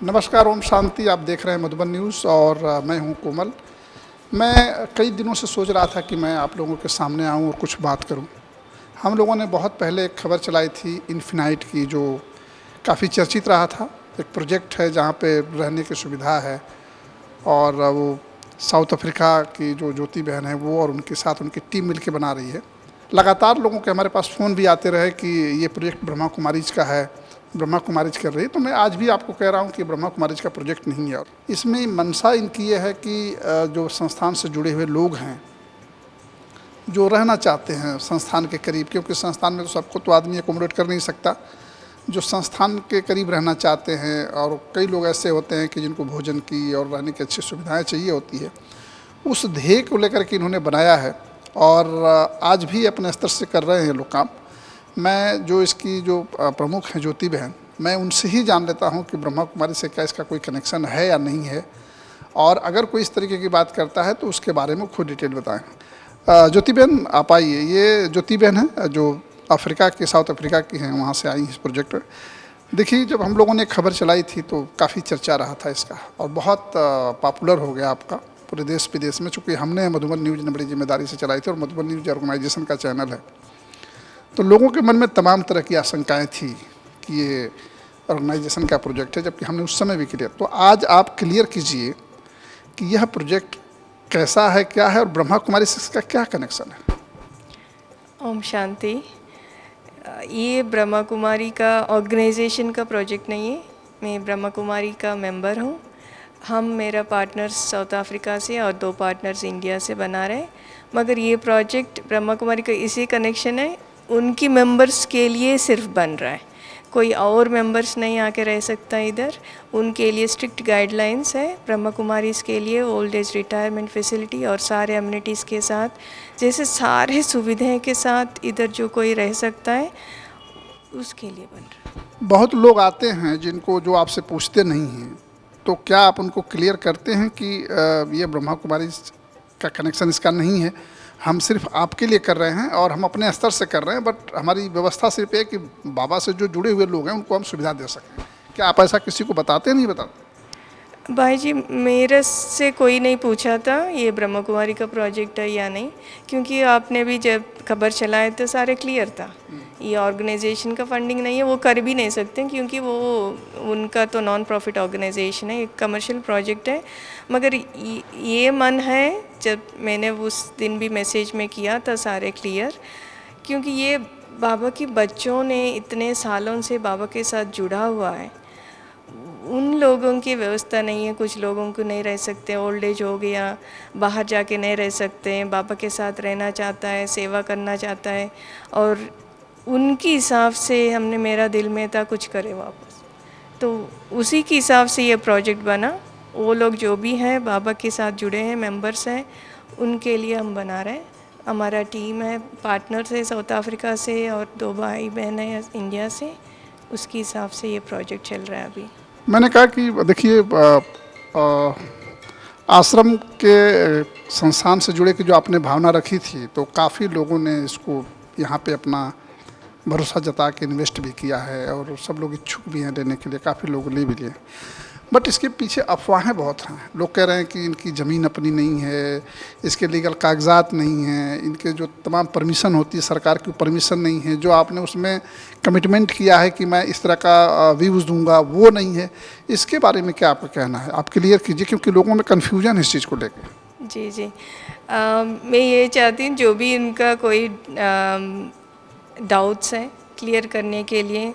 नमस्कार, ओम शांति। आप देख रहे हैं मधुबन न्यूज़ और मैं हूं कोमल। मैं कई दिनों से सोच रहा था कि मैं आप लोगों के सामने आऊं और कुछ बात करूं। हम लोगों ने बहुत पहले एक खबर चलाई थी इन्फिनाइट की, जो काफ़ी चर्चित रहा था। एक प्रोजेक्ट है जहां पे रहने की सुविधा है और वो साउथ अफ्रीका की जो ज्योति बहन है वो और उनके साथ उनकी टीम मिलकर बना रही है। लगातार लोगों के हमारे पास फ़ोन भी आते रहे कि ये प्रोजेक्ट ब्रह्मा कुमारीज का है, ब्रह्मा कुमारीज कर रही है। तो मैं आज भी आपको कह रहा हूँ कि ब्रह्मा कुमारीज का प्रोजेक्ट नहीं है। और इसमें मंशा इनकी ये है कि जो संस्थान से जुड़े हुए लोग हैं, जो रहना चाहते हैं संस्थान के करीब, क्योंकि संस्थान में तो सबको तो आदमी एकोमोडेट कर नहीं सकता। जो संस्थान के करीब रहना चाहते हैं, और कई लोग ऐसे होते हैं कि जिनको भोजन की और रहने की अच्छी सुविधाएं चाहिए होती है, उस ध्येय को लेकर के इन्होंने बनाया है और आज भी अपने स्तर से कर रहे हैं लोग काम। मैं जो इसकी जो प्रमुख हैं ज्योति बहन, मैं उनसे ही जान लेता हूं कि ब्रह्मा कुमारी से क्या इसका कोई कनेक्शन है या नहीं है, और अगर कोई इस तरीके की बात करता है तो उसके बारे में खुद डिटेल बताएं। ज्योति बहन आप आइए। ये ज्योति बहन है जो अफ्रीका की, साउथ अफ्रीका की हैं, वहाँ से आई इस प्रोजेक्ट में। देखिए, जब हम लोगों ने खबर चलाई थी तो काफ़ी चर्चा रहा था इसका और बहुत पॉपुलर हो गया आपका पूरे देश विदेश में, चूँकि हमने मधुबन न्यूज़ ने बड़ी जिम्मेदारी से चलाई थी और मधुबन न्यूज़ ऑर्गेनाइजेशन का चैनल है। तो लोगों के मन में तमाम तरह की आशंकाएं थी कि ये ऑर्गेनाइजेशन का प्रोजेक्ट है, जबकि हमने उस समय भी क्लियर। तो आज आप क्लियर कीजिए कि यह प्रोजेक्ट कैसा है, क्या है, और ब्रह्मा कुमारी से इसका क्या कनेक्शन है। ओम शांति। ये ब्रह्मा कुमारी का ऑर्गेनाइजेशन का प्रोजेक्ट नहीं है। मैं ब्रह्मा कुमारी का मेंबर हूँ। मेरा पार्टनर्स साउथ अफ्रीका से और 2 पार्टनर्स इंडिया से बना रहे हैं। मगर ये प्रोजेक्ट ब्रह्मा कुमारी का इसी कनेक्शन है, उनकी मेंबर्स के लिए सिर्फ बन रहा है। कोई और मेंबर्स नहीं आके रह सकता इधर। उनके लिए स्ट्रिक्ट गाइडलाइंस है ब्रह्मा कुमारीज़ के लिए, ओल्ड एज रिटायरमेंट फैसिलिटी और सारे अम्यूनिटीज़ के साथ, जैसे सारे सुविधाएं के साथ इधर जो कोई रह सकता है उसके लिए बन रहा है। बहुत लोग आते हैं जिनको, जो आपसे पूछते नहीं हैं, तो क्या आप उनको क्लियर करते हैं कि ये ब्रह्मा कुमारी का कनेक्शन इसका नहीं है, हम सिर्फ आपके लिए कर रहे हैं और हम अपने स्तर से कर रहे हैं, बट हमारी व्यवस्था सिर्फ है कि बाबा से जो जुड़े हुए लोग हैं उनको हम सुविधा दे सकें। क्या आप ऐसा किसी को बताते नहीं बताते? भाई जी, मेरे से कोई नहीं पूछा था ये ब्रह्मा कुमारी का प्रोजेक्ट है या नहीं, क्योंकि आपने भी जब खबर चलाए तो सारे क्लियर था ये ऑर्गेनाइजेशन का फंडिंग नहीं है, वो कर भी नहीं सकते क्योंकि वो उनका तो नॉन प्रॉफिट ऑर्गेनाइजेशन है, एक कमर्शियल प्रोजेक्ट है। मगर ये मन है, जब मैंने उस दिन भी मैसेज में किया था सारे क्लियर, क्योंकि ये बाबा के बच्चों ने इतने सालों से बाबा के साथ जुड़ा हुआ है। उन लोगों की व्यवस्था नहीं है, कुछ लोगों को नहीं रह सकते, ओल्ड एज हो गया, बाहर जाके नहीं रह सकते हैं, बाबा के साथ रहना चाहता है, सेवा करना चाहता है, और उनके हिसाब से हमने, मेरा दिल में था कुछ करे वापस, तो उसी के हिसाब से ये प्रोजेक्ट बना। वो लोग जो भी हैं बाबा के साथ जुड़े हैं, मेंबर्स हैं, उनके लिए हम बना रहे हैं। हमारा टीम है, पार्टनर्स है साउथ अफ्रीका से और 2 भाई बहन है इंडिया से, उसके हिसाब से ये प्रोजेक्ट चल रहा है अभी। मैंने कहा कि देखिए, आश्रम के संस्थान से जुड़े की जो आपने भावना रखी थी, तो काफ़ी लोगों ने इसको यहाँ पे अपना भरोसा जता के इन्वेस्ट भी किया है और सब लोग इच्छुक भी हैं लेने के लिए, काफ़ी लोग ले भी लिए। बट इसके पीछे अफवाहें बहुत हैं। लोग कह रहे हैं कि इनकी ज़मीन अपनी नहीं है, इसके लीगल कागजात नहीं हैं, इनके जो तमाम परमिशन होती है सरकार की परमिशन नहीं है, जो आपने उसमें कमिटमेंट किया है कि मैं इस तरह का व्यूज़ दूंगा वो नहीं है। इसके बारे में क्या आपका कहना है? आप क्लियर कीजिए, क्योंकि लोगों में कन्फ्यूजन है इस चीज़ को लेकर। जी जी। मैं ये चाहती हूँ जो भी इनका कोई डाउट्स हैं क्लियर करने के लिए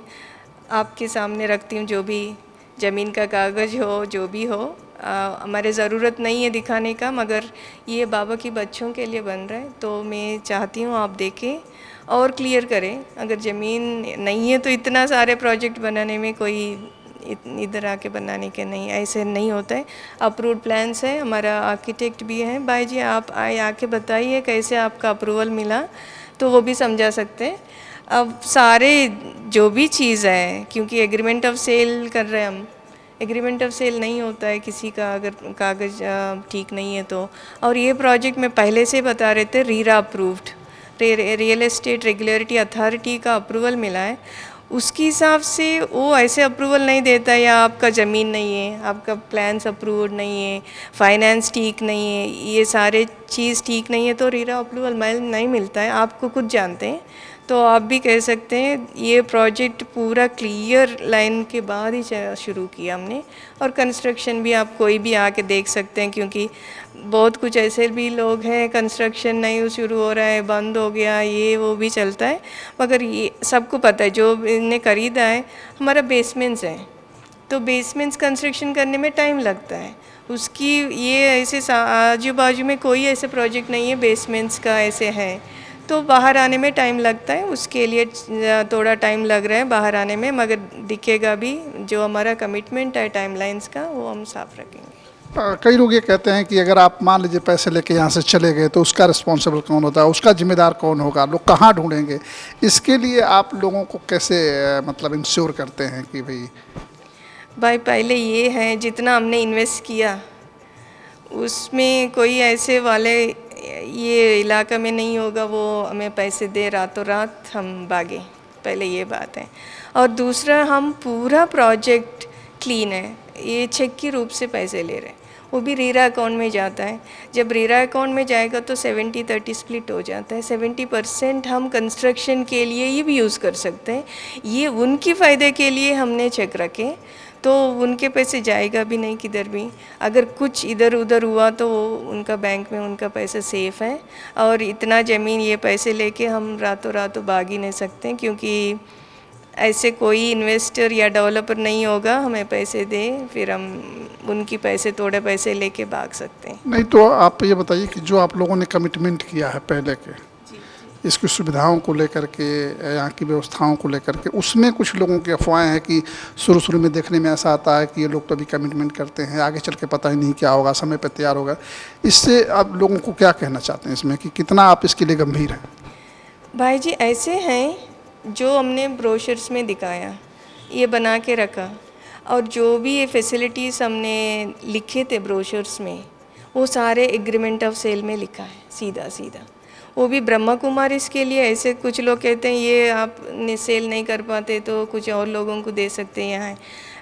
आपके सामने रखती हूँ। जो भी ज़मीन का कागज़ हो, जो भी हो, हमारे ज़रूरत नहीं है दिखाने का, मगर ये बाबा के बच्चों के लिए बन रहा है, तो मैं चाहती हूँ आप देखें और क्लियर करें। अगर ज़मीन नहीं है तो इतना सारे प्रोजेक्ट बनाने में कोई इधर आके बनाने के नहीं, ऐसे नहीं होता है। अप्रूव्ड प्लान्स है, हमारा आर्किटेक्ट भी है। भाई जी आप आके बताइए कैसे आपका अप्रूवल मिला, तो वो भी समझा सकते हैं। अब सारे जो भी चीज़ है, क्योंकि एग्रीमेंट ऑफ सेल कर रहे हैं हम, एग्रीमेंट ऑफ सेल नहीं होता है किसी का अगर कागज़ ठीक नहीं है तो। और ये प्रोजेक्ट में पहले से बता रहे थे RERA approved, real estate regulatory authority का अप्रूवल मिला है। उसके हिसाब से वो ऐसे अप्रूवल नहीं देता, या आपका ज़मीन नहीं है, आपका प्लान्स अप्रूव्ड नहीं है, फाइनेंस ठीक नहीं है, ये सारे चीज़ ठीक नहीं है, तो रीरा अप्रूवल नहीं मिलता है। आपको खुद जानते हैं, तो आप भी कह सकते हैं ये प्रोजेक्ट पूरा क्लियर लाइन के बाद ही शुरू किया हमने। और कंस्ट्रक्शन भी आप कोई भी आके देख सकते हैं, क्योंकि बहुत कुछ ऐसे भी लोग हैं कंस्ट्रक्शन नहीं शुरू हो रहा है, बंद हो गया, ये वो भी चलता है। मगर ये सबको पता है, जो इन्हें खरीदा है हमारा बेसमेंट्स है, तो बेसमेंट्स कंस्ट्रक्शन करने में टाइम लगता है उसकी। ये ऐसे आजू बाजू में कोई ऐसे प्रोजेक्ट नहीं है बेसमेंट्स का ऐसे है, तो बाहर आने में टाइम लगता है, उसके लिए थोड़ा टाइम लग रहा है बाहर आने में। मगर दिखेगा भी, जो हमारा कमिटमेंट है टाइमलाइंस का वो हम साफ रखेंगे। कई लोग ये कहते हैं कि अगर आप मान लीजिए पैसे लेके यहाँ से चले गए तो उसका रिस्पॉन्सिबल कौन होता है, उसका जिम्मेदार कौन होगा, लोग कहाँ ढूंढेंगे। इसके लिए आप लोगों को कैसे मतलब इंश्योर करते हैं कि भाई पहले ये है, जितना हमने इन्वेस्ट किया उसमें कोई ऐसे वाले ये इलाका में नहीं होगा वो हमें पैसे दे रातों रात हम भागे, पहले ये बात है। और दूसरा, हम पूरा प्रोजेक्ट क्लीन है, ये चेक के रूप से पैसे ले रहे हैं, वो भी रीरा अकाउंट में जाता है। जब रीरा अकाउंट में जाएगा तो 70-30 स्प्लिट हो जाता है। 70% हम कंस्ट्रक्शन के लिए ही भी यूज़ कर सकते हैं, ये उनके फ़ायदे के लिए हमने चेक रखे, तो उनके पैसे जाएगा भी नहीं किधर भी। अगर कुछ इधर उधर हुआ तो उनका बैंक में उनका पैसा सेफ़ है। और इतना ज़मीन ये पैसे लेके हम रातों रात भाग ही नहीं सकते, क्योंकि ऐसे कोई इन्वेस्टर या डेवलपर नहीं होगा हमें पैसे दे फिर हम उनकी पैसे थोड़े पैसे लेके भाग सकते हैं। नहीं। तो आप ये बताइए कि जो आप लोगों ने कमिटमेंट किया है पहले के, इसकी सुविधाओं को लेकर के, यहाँ की व्यवस्थाओं को लेकर के, उसमें कुछ लोगों की अफवाहें हैं कि शुरू में देखने में ऐसा आता है कि ये लोग तो अभी कमिटमेंट करते हैं, आगे चल के पता ही नहीं क्या होगा, समय पर तैयार होगा। इससे आप लोगों को क्या कहना चाहते हैं इसमें, कि कितना आप इसके लिए गंभीर हैं? भाई जी ऐसे हैं, जो हमने ब्रोशर्स में दिखाया, ये बना के रखा, और जो भी ये फैसिलिटीज़ हमने लिखे थे ब्रोशर्स में, वो सारे एग्रीमेंट ऑफ सेल में लिखा है सीधा सीधा। वो भी ब्रह्मा कुमारीज़ के लिए। ऐसे कुछ लोग कहते हैं ये आप सेल नहीं कर पाते तो कुछ और लोगों को दे सकते हैं यहाँ।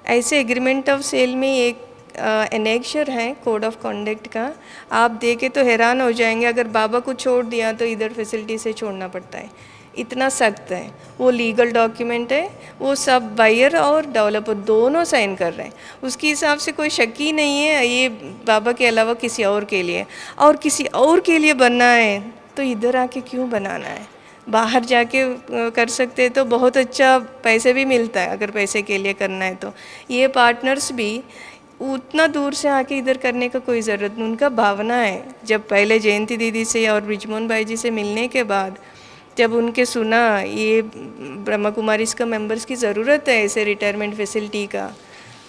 ऐसे एग्रीमेंट ऑफ सेल में एक एनेक्चर है कोड ऑफ कंडक्ट का, आप देखे तो हैरान हो जाएंगे। अगर बाबा को छोड़ दिया तो इधर फैसिलिटी से छोड़ना पड़ता है, इतना सख्त है वो। लीगल डॉक्यूमेंट है, वो सब बायर और डेवलपर दोनों साइन कर रहे हैं। उसके हिसाब से कोई शक ही नहीं है ये बाबा के अलावा किसी और के लिए। और किसी और के लिए बनना है तो इधर आके क्यों बनाना है, बाहर जाके कर सकते तो बहुत अच्छा पैसे भी मिलता है। अगर पैसे के लिए करना है तो ये पार्टनर्स भी उतना दूर से आके इधर करने का कोई ज़रूरत नहीं। उनका भावना है, जब पहले जयंती दीदी से और ब्रिजमोहन भाई जी से मिलने के बाद जब उनके सुना ये ब्रह्मा कुमारीज़ का मेंबर्स की ज़रूरत है ऐसे रिटायरमेंट फैसिलिटी का,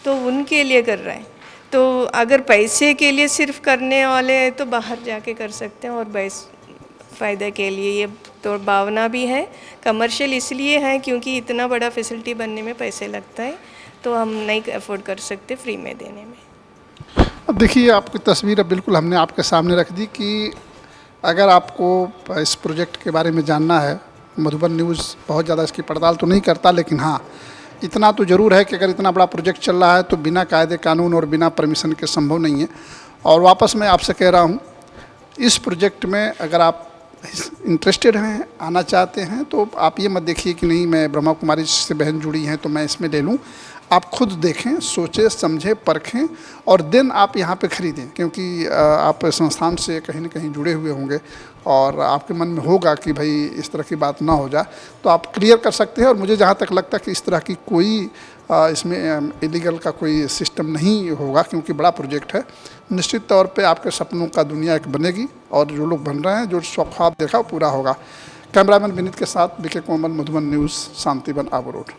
तो उनके लिए कर रहा है। तो अगर पैसे के लिए सिर्फ करने वाले हैं तो बाहर जाके कर सकते हैं, और बस फ़ायदे के लिए ये तो भावना भी है। कमर्शियल इसलिए है क्योंकि इतना बड़ा फैसिलिटी बनने में पैसे लगता है, तो हम नहीं अफोर्ड कर सकते फ्री में देने में। अब देखिए आपकी तस्वीर अब बिल्कुल हमने आपके सामने रख दी कि अगर आपको इस प्रोजेक्ट के बारे में जानना है, मधुबन न्यूज़ बहुत ज़्यादा इसकी पड़ताल तो नहीं करता, लेकिन हाँ इतना तो ज़रूर है कि अगर इतना बड़ा प्रोजेक्ट चल रहा है तो बिना कायदे कानून और बिना परमिशन के संभव नहीं है। और वापस मैं आपसे कह रहा हूँ, इस प्रोजेक्ट में अगर आप इंटरेस्टेड हैं, आना चाहते हैं, तो आप ये मत देखिए कि नहीं मैं ब्रह्मा कुमारी से बहन जुड़ी हैं तो मैं इसमें ले लूँ। आप खुद देखें, सोचें, समझें, परखें और देन आप यहाँ पे ख़रीदें, क्योंकि आप संस्थान से कहीं ना कहीं जुड़े हुए होंगे और आपके मन में होगा कि भाई इस तरह की बात ना हो जाए, तो आप क्लियर कर सकते हैं। और मुझे जहाँ तक लगता है कि इस तरह की कोई इसमें इलीगल का कोई सिस्टम नहीं होगा, क्योंकि बड़ा प्रोजेक्ट है। निश्चित तौर पे आपके सपनों का दुनिया एक बनेगी और जो लोग बन रहे हैं, जो ख्वाब देखा वो पूरा होगा। कैमरामैन विनीत के साथ बीके कोमल, मधुबन न्यूज़, शांतिवन, आबू रोड।